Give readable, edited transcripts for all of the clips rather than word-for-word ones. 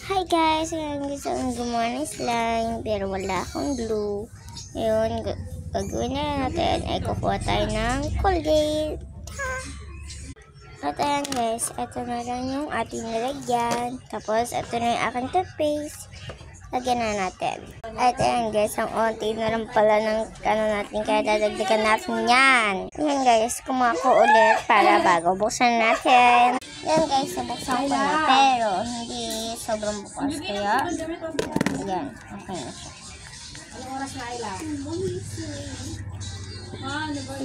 Hi guys! Ngayon gusto kong gumawa ng slime pero wala akong glue. Ngayon, gagawin na natin ay kukuha tayo ng Colgate. At ayan guys, ito na lang yung ating nilagyan. Tapos ito na yung aking toothpaste. Lagyan na natin. At ayan guys, ang onti na lang pala ng natin kaya dadagdagan natin yan. Ayan guys, kumako ulit para bago buksan natin. Yan guys, nabuksan ko na pero hindi sobrang bukas kaya yan, okay na siya.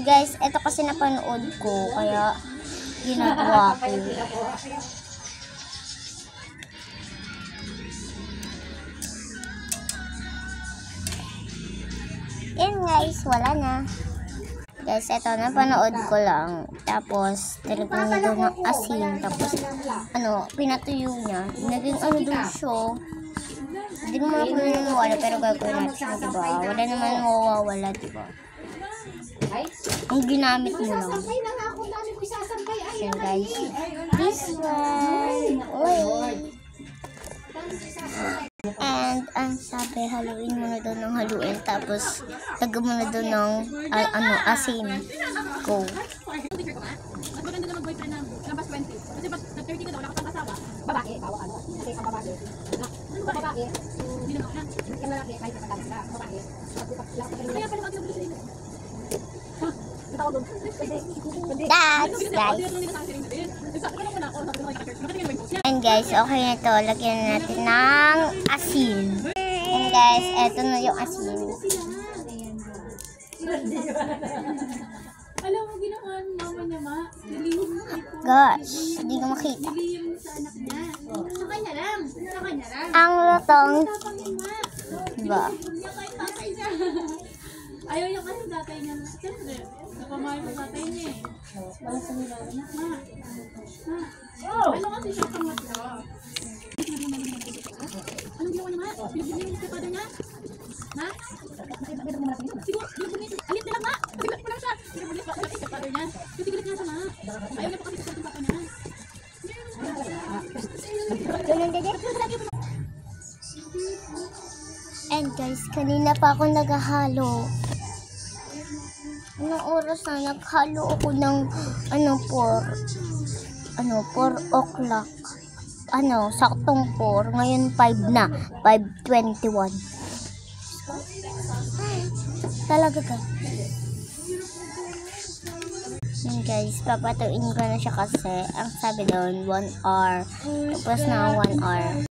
Guys, ito kasi napanood ko kaya ginagawa ko. Yan guys, wala na. Guys, ito napanood ko lang. Tapos, talagang nilagyan ng asin. Tapos, pinatuyo niya. Naging doon siya. Hindi naman ako naniniwala, pero gagawin natin, diba? Wala naman mawawala, diba? Ang ginamit mo lang. Yan guys. This one. Oy. And ang sabi, haluin mo na doon ng haluin. Tapos, lagyan mo na doon ng asin. Go. At maganda na mag-boyfriend ng lampas 20. Kasi pag nag-30 ka daw, nakapang-asawa, babae, bawaan. Kasi ang babae, babae, hindi naman na. Ang lalaki, kahit nakatapos ka, babae. Kaya pala mag-ibig sa inyo. Ha? Ito ako doon. That's guys. And guys, okay na to. Lagyan na natin ng asin. And guys, eto na yung asin. Alam mo, ginawa ng mama niya, ma. Gosh, hindi ko makita. Nilihim sa anak niya. Sa kanya lang. Sa kanya lang. Ang lutong. Tapangin, ma. Diba? Niya kay tatay niya. Ayaw niya kasi tatay niya. Siyempre, napamahal mo tatay niya eh. Para sa nila, anak, ma. Ano kasi siya pangat ka? Anong ginawa niya, ma? Pinagbibihin niya sa father niya? Ma? Siguro, alit na lang, ma. Sigalit mo lang siya. Pinagbibihin sa father niya. Sigalit niya siya, ma. Ayaw niya po kasi sa papa niya. And guys, kanina pa ako naghahalo. Anong oras na naghalo ako ng 4 o'clock. Saktong 4. Ngayon 5 na. 5:21. Talaga ka. Yan guys, papatuin ko na siya kasi ang sabi doon 1 hour. Tapos na 1 hour.